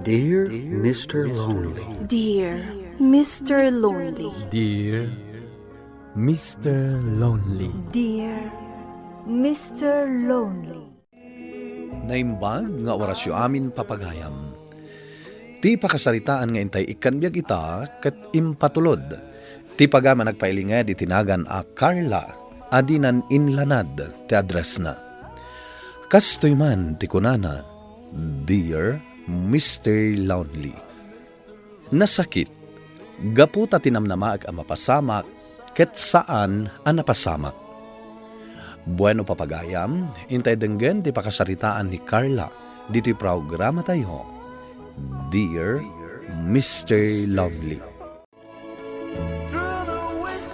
Dear Mr. Lonely. Dear Mr. Lonely. Dear Mr. Lonely. Dear Mr. Lonely. Naimbag nga orasyo amin papagayam. Ti pakasaritaan nga intay ikanbyag ita ket impatulod. Ti pagama nagpailinga di tinagan a Carla adinan inlanad ti address na. Kastoy man ti kunana, Dear Mr. Lonely. Nasakit, gaputa tinamnamaag ang mapasamak ket saan ang napasamak. Bueno papagayam, intay denggen ti pakasaritaan ni Carla dito'y programa tayo, Dear Mr. Lovely.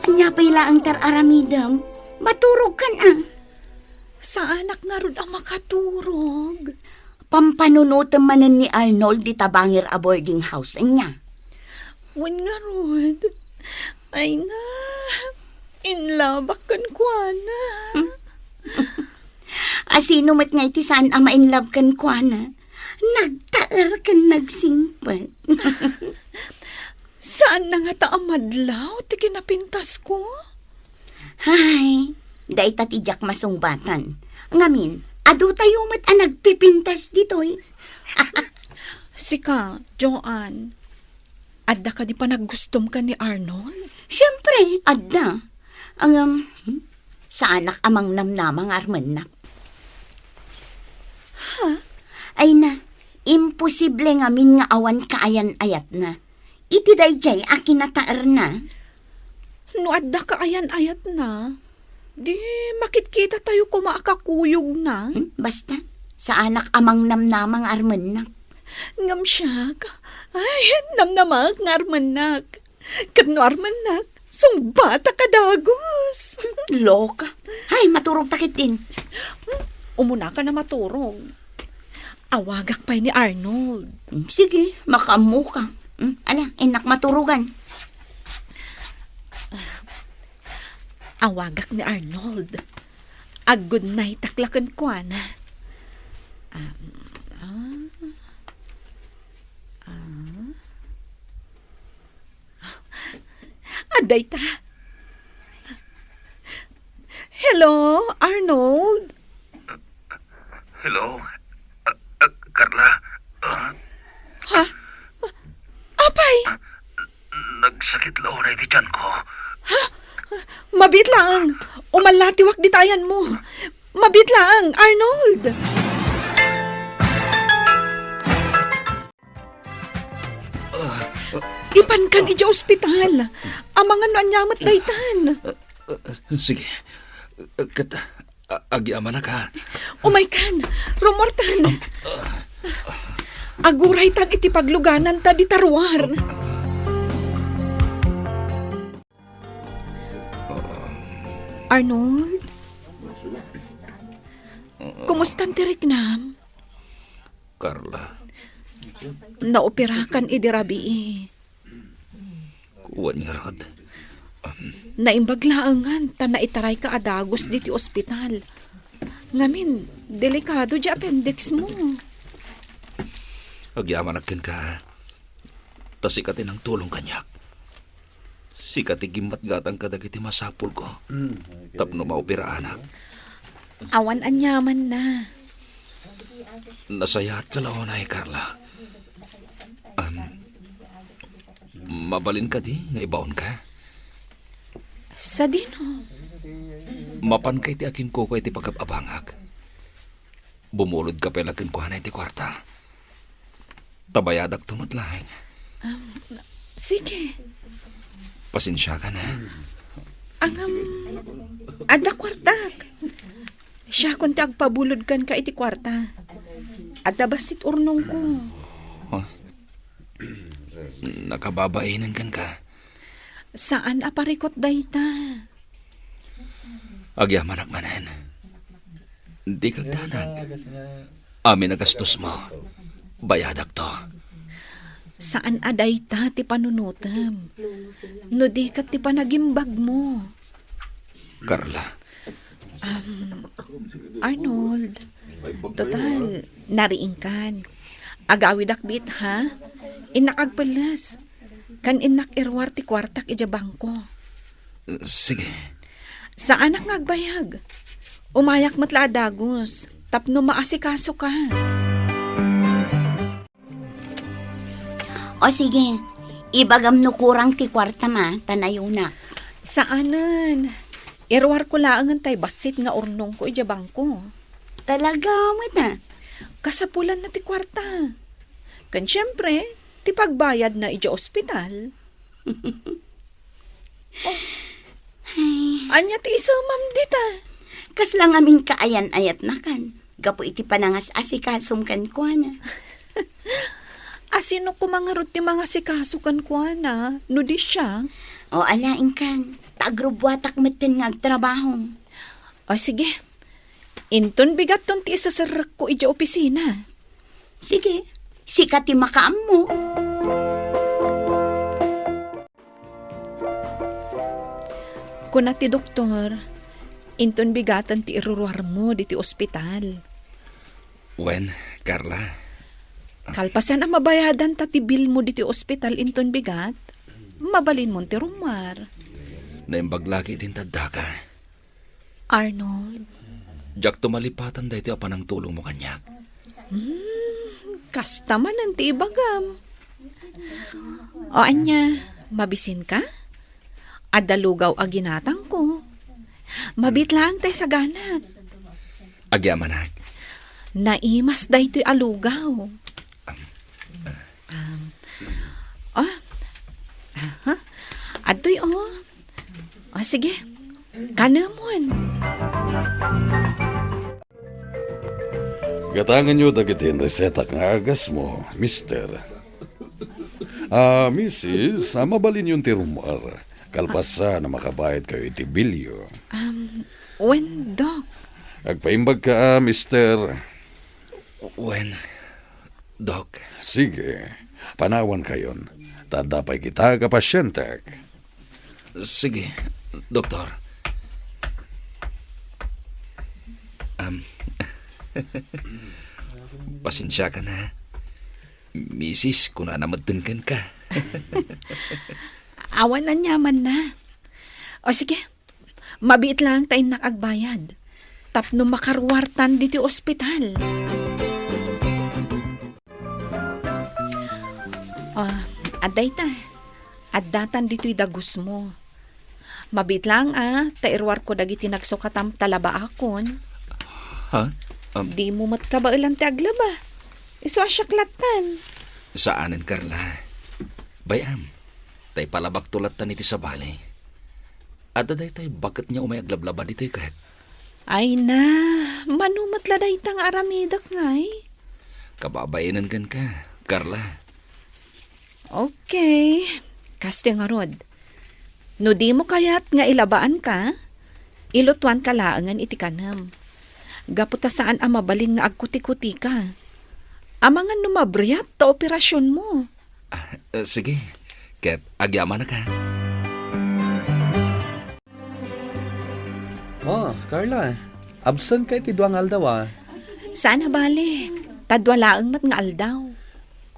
Nya pala ang tararamidam, maturog kan ah. Sa anak nga ron ang makaturog. Pampanunutan manan ni Arnold di tabangir a boarding house niya. Wen nga ron. Ay na, in love akan kwa na. Asino mat nga iti saan ama in love kan kwa na. Nagtaar kan nagsingpat. Saan na nga ta amadlaw ti kinapintas ko? Hay, day tatijak masungbatan. Ngamin, ado tayo mat ang nagpipintas ditoy. Sika, Joanne, adda ka di pa naggustom ka ni Arnold? Siyempre, adda. Ang, sa anak amang namnamang arman na. Ay na, imposible nga min nga awan kaayan-ayat na. Iti dayjay akin nataar na. No adda ka ayan-ayat na, di makitkita tayo kumaakakuyog na. Basta, sa anak amang namnamang arman na. Ngam siya ka. Ay, namnamag nga armanak. Kadno armanak, sungbata ka dagos. Loka. Ay, maturog takit din. Umuna ka na maturog. Awagak pa ni Arnold. Sige, makamu ka. Ala, enak maturugan. Awagak ni Arnold. A good night taklakan ko na. Aday ta. Hello, Arnold. Hello? Carla? Ha? Apay, Nagsakit lao na iti tiyan ko. mabit lang. Umalatiwak ditayan mo. Mabit lang, Arnold. Ipan kan ija ospital. Amang ano anyamat daytan. Sige. Kat, agi ama na ka. Umay kan, rumortan. Aguray tan iti pagluganan ta di tarwar. Arnold? Kumustan ti Rignam? Carla, Naoperakan idi rabi. kuwan nga rod. Naimbaglaangan ta naitaray ka adagos diti ospital. Ngamin, delikado di appendix mo. Agi ama na ken ka. Tasikatin ang tulong kanyak. Sikati gimat gatang kadagiti masapul ko. Tapno maopera anak. Awan anyaman na. Nasayat ka lao na Carla. Mabalin ka di, nga ibaon ka. Sa dino? Mapan kay ti akin ko iti pagkabangag. Bumulod ka pala kin kuha na iti kwarta. Tabayadak tumatlaing. Sige. Pasensya ka na. Angam, ada kwartak. Siya kung ti agpabulod kan ka iti kwarta. Ada basit urnong ko. Huh? Nakababainan kan ka. Saan aparikot dayta? Agyamanak manan. Di kagdanag. Amin nagastos mo. Bayadak to. Saan aday ta ti panunutam? No di kat ti panagimbag mo. Carla, Arnold, total, nariingkan. Agawid akbit ha? Inak agpelas. Kan inak irwar ti kwartak ija bangko. Sige. Sa anak nga agbayag. Umayak matla dagos. Tapno maasikaso ka. O sige, ibagam no kurang ti kwarta ma, tanayo na. Saanan? Irwar ko laangan tay basit nga urnong ko ija bangko. Talaga mo na. Kasapulan na ti kwarta. Kan syempre, ti pagbayad na ija ospital. Anya ti isa ma'am dita. Kas lang aming kaayan-ayat na kan. Gapo iti panangas asikasum kan ko na. Asino ko mga ti mga sikasukan ko na, no di siya. O alain kan, tagrubwatak matin nga agtrabaho. O sige, inton bigat ton ti isasarak ko ija opisina. Sige, sikat ti makaam mo. Kuna ti doktor, inton bigatan ti iruruar mo di ti ospital. Wen, Carla. Kalpasan ang mabayadan ta ti bill mo di ti ospital inton bigat, mabalin mo ti rumar. Naimbaglaki din tadda ka. Arnold, Jak tumalipatan da iti apan ang tulong mo kanyak. kasta man ang ti ibagam. O anya, mabisin ka? Adalugaw a ginatang ko. Mabit lang tayo sa ganak. Agyamanak. Naimas da ito'y alugaw. Adoy sige, kanamon. Gatangan nyo dagitin reseta nga agas mo, mister. Mrs., mabalin yung tirumar. Kalpasa na makabayad kayo iti bilyo. When, Doc? Agpaimbag ka, mister. Wen, Doc. Sige, panawan kayon. Tadapay kita ka pasyentek. Sige, Doktor. Pasensya ka na. Misis, kung namadunkan ka. Awan na nyaman na. O sige, mabiit lang tayo nakagbayad. Tapno makarwartan dito ospital. Aday ta. Addatan dito'y dagus mo. Mabit lang tairwar ko dagiti nagsukatam talaba akon. Ha? Di mo matkabailan ti aglaba. Iso asyaklatan. Saanin, Carla? Bayam, tay palabak tulat ta niti sa balay. Ada day tay bakit niya umayaglablaba dito'y kahit? Ay na, manumatladay tang aramidak ngay. Kababayanan kan ka, Carla. Okay, kaste nga rod. No di mo kayat nga ilabaan ka, ilutuan ka laangan iti kanam. Gaputa saan ang mabaling nga agkuti-kuti ka. Amangan numabriyat ta operasyon mo. Sige, ket agyaman na ka. Carla, absent ka iti duang aldaw Saan bale? Tadwalaang mat nga aldaw.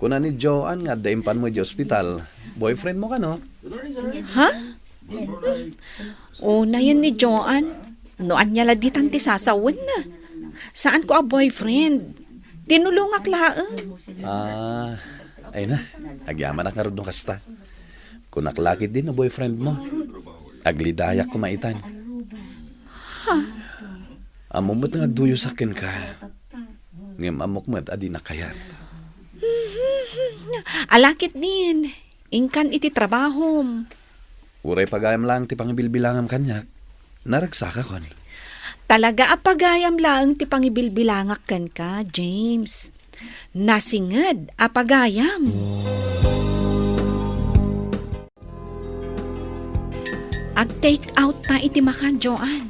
Kuna ni Joan nga daimpan mo di ospital. Boyfriend mo ka, no? Ha? Una yan ni Joan. Noan niya laditan ti sasawan na. Saan ko a boyfriend? Tinulungak laang. Ay na. Agyaman na karod nung kasta. Kunaklakit din na boyfriend mo. Aglidayak kumaitan. Amumot nga agduyo sakin ka. Ngam amok mat adi nakayat. Alakit din. Ingkan iti trabahom. Uray pagayam lang ti pangibilbilangam kanyak. Naragsaka kon. Talaga apagayam lang ti pangibilbilangak kan ka, James. Nasingad apagayam. Ag-take out ta iti makan, Joan.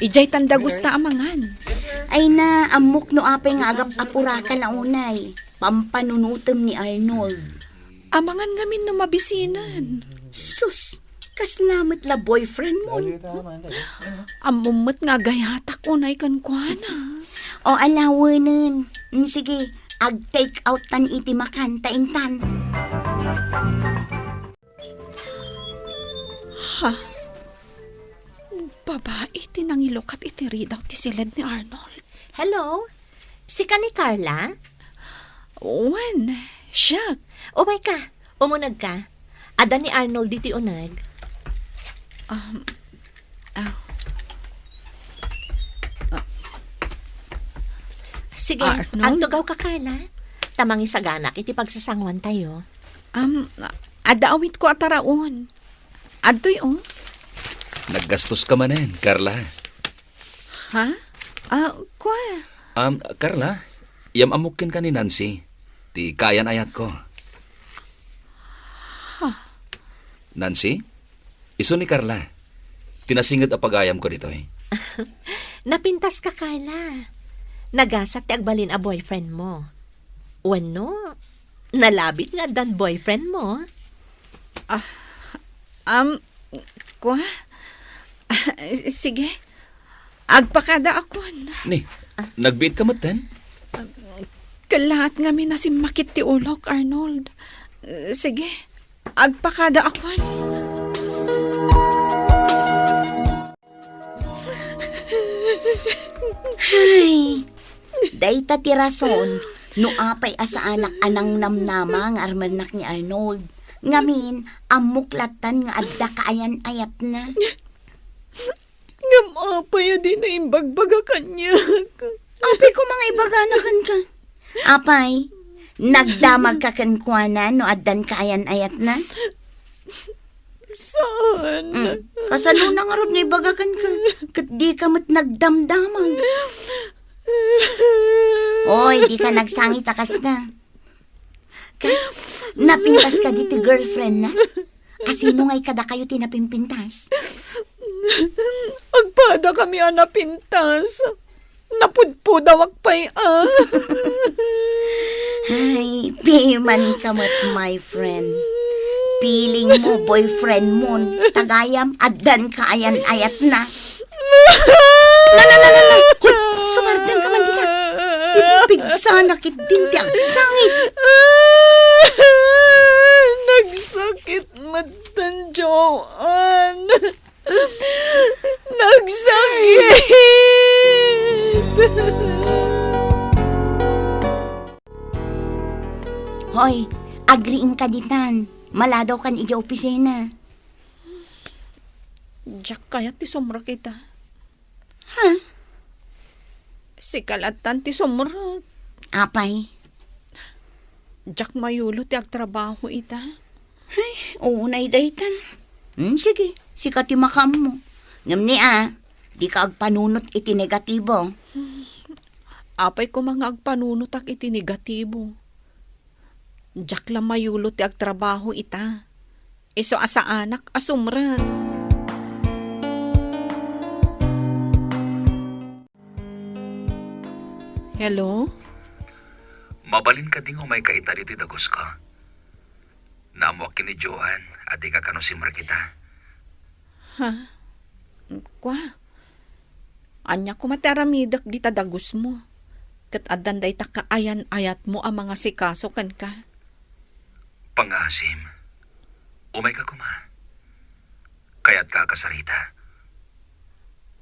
Ijay tanda gusta amangan. Ay na, amok no apay nga agap apura ka na unay. Pampanunutom ni Arnold. Amangan ngamin no mabisinan. Sus, kaslamat la boyfriend mo. Amumot nga gayatak unay kan kuana. O alawanan. Sige, ag-take out tan iti makan taintan. Babae, tinangilokat iti ridaw ti silid ni Arnold. Hello? Si ka ni Carla? Wan, siya. Umay ka. Umunag ka. Ada ni Arnold diti unag. Sige, Arnold? ang tugaw ka, Carla. Tamangi saganak, iti pagsasangwan tayo. Adaawit ko ataraon. Adoy, oh. Naggastos ka manen, Carla. Ha? Kwa? Carla, amukin ka ni Nancy. Ti kayan ayat ko. Nancy, iso ni Carla. Tinasingit a pagayam ko dito eh. Napintas ka, Carla. Nagasat ti agbalin a boyfriend mo. Wano? Nalabit nga dan boyfriend mo. Kwa? Sige. Agpakada akon. Ni, nagbiit ka maten? Kalahat nga mi nasimakit ti ulok, Arnold. Sige. Agpakada akon. Ay, dayta ti rason, no apay asa anak anang namnama nga armanak ni Arnold. Ngamin, amuklatan nga adda kaayan ayat na. Ngamapay din na imbagbaga kanya. Apay ko mga ibaganakan ka. Apay, nagdamag ka kankwanan no addan kaayan ayat na. Saan? Kasalo na nga rod nga ibagakan ka. Kat di ka mat nagdamdamag. Oy, di ka nagsangit akas na. Napintas ka di ti girlfriend na? Asino ngay kada kayo tinapimpintas? Agpada kami napintas. Napudpudawak pa'y Ay, piman ka mat, my friend. Piling mo, boyfriend mo, tagayam, addan ka ayan-ayat na. Na. Hoy, sumardan ka man dita. Ipigsa na kit din ti agsangit. Nagsakit matan, Joan. Nagsakit. Hoy, agriin ka ditan. Maladaw kan ija opisina. Jack, kaya ti sumra kita. Ha? Si kalatan ti sumra. Apay? Jack, mayulo ti agtrabaho ita. Oo, naidaytan. Sige, sikat ti makam mo. Ngam ni di ka agpanunot iti negatibo. Apay ko mga agpanunutak iti negatibo. Jack lang mayulo ti agtrabaho ita. Iso asa anak asumran. Hello? Mabalin ka ding umay kaita dito dagos ko. Namuak ni Joan at ikakano si Markita. Kwa? Anya ko mataramidak di tadagos mo. Kat adan day ta kaayan-ayat mo ang mga sikaso kan ka. Pangasim, umay ka kuma. Kaya't kakasarita.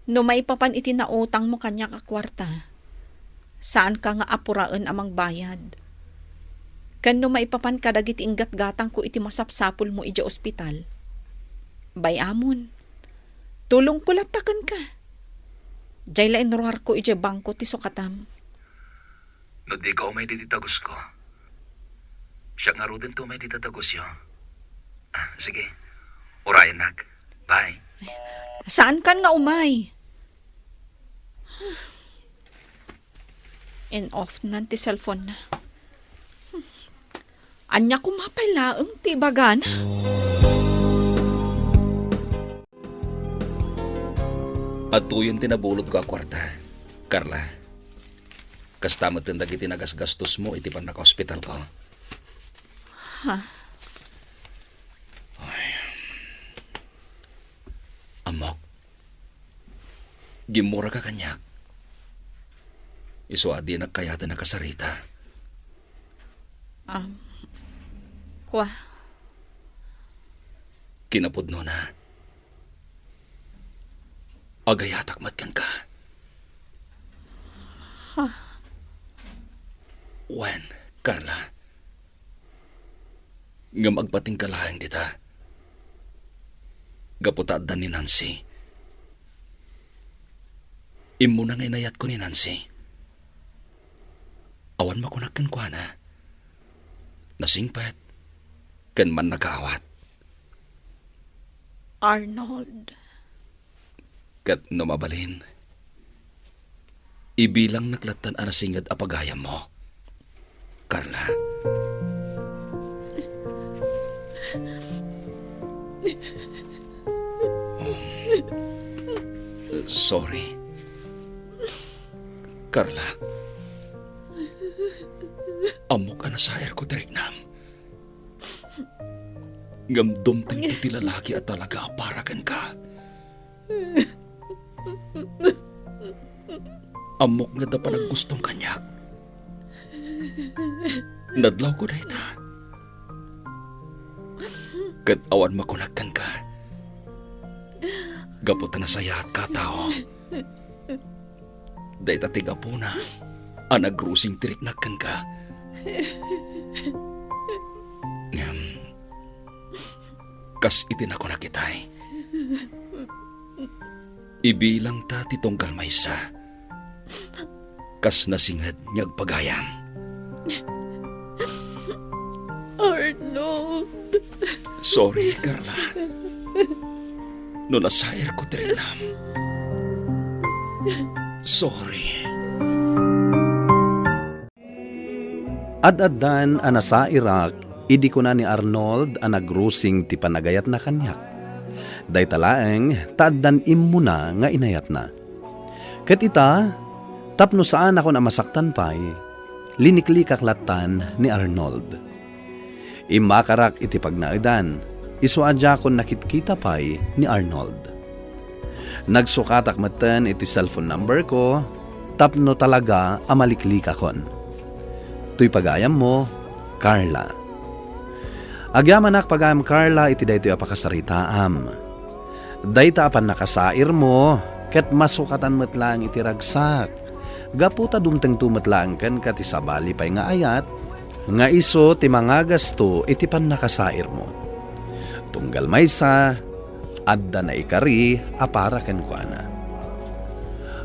No may papan iti nautang mo kanya ka kwarta. Saan ka nga apuraan amang bayad? Kan no may papan kadagiti inggat-gatang ko iti masapsapul mo iti ospital. Bayamon. Tulong ko latakan ka. Jay la inruhar ko iti bangko ti sukatam. No di ka umay di tagos ko. Siya nga ro din to may di tatagos yo. Sige, urayan nag. Bye. Saan kan nga umay? And off nan ti cellphone na. Anya ko mapailaang ti bagan. At tuyon tinabulot ko a kwarta. Carla, kastamot yung dagiti nagasgastos mo iti pan naka-hospital ko. Amok, gimura ka kanyak. Iso adi nagkayata nakasarita. Kwa, Kinapudno na. Agayatak matkan ka. Wen, Carla. Nga magpating kalahang dita. Gaputaddan ni Nancy. Imo na inayat ko ni Nancy. Awan makunakan kwa na. Nasingpat. Kan man nagawat. Arnold. Kat numabalin. Ibilang naklatan arasingad apagayam mo. Carla. Sorry. Carla. Amok ka na sa air ko, Direknam. Ngamdom ting ti lalaki at talaga aparakan ka. Amok nga da pa naggustong kanyak. Nadlaw ko na ita. Kat awan makunagkan ka. Gapot na saya at katao. Dahil tatiga po na, anagrusing tiriknagkan ka. Kas itin ako na kitay. Ibilang ta titonggal maysa. Kas nasingad niyag pagayam. Arnold. Sorry, Carla. No nasair ko Direknam. Sorry. Ad-addan ana sa Iraq, idi ko na ni Arnold ang nagrusing ti panagayat na kanyak. Day talaeng, taaddan imuna nga inayat na. Ket ita, tapno saan ako na masaktan pa'y, linikli kaklatan ni Arnold. Imakarak iti pagnaidan, isuadya ko nakitkita pa'y ni Arnold. Nagsukatak matan iti cellphone number ko, tapno talaga amalikli kakon. Tuy pagayam mo, Carla. Agyamanak pagayam Carla iti daytoy apakasaritaam. Dayta apan nakasair mo, ket masukatan metlang iti ragsak. Gaputa dumteng tumetlang ken kat isabali pay nga ayat, nga iso ti mga gasto iti pan nakasair mo. Tunggal maysa, adda na ikari, apara ken kuana.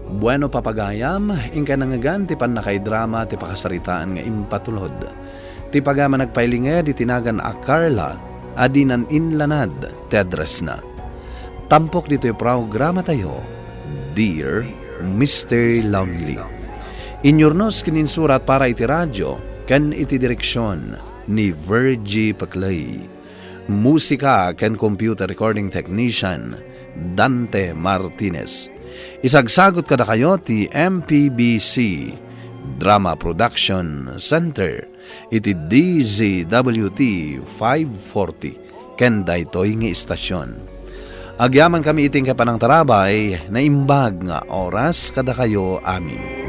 Bueno papagayam, ingka nangagan ti pan nakaidrama ti pakasaritaan nga impatulod. Ti pagama nagpailinged itinagan a Carla, adinan inlanad, ti address na. Tampok dito yung programa tayo, Dear Mr. Lonely. Inyornos kininsurat para iti radyo, ken iti direksyon ni Virgie Paclay. Musika ken computer recording technician, Dante Martinez. Isagsagot kada kayo ti MPBC Drama Production Center iti DZWT 540 ken daytoy nga istasyon. Agyaman kami iting kapanang tarabay na imbag nga oras kada kayo amin.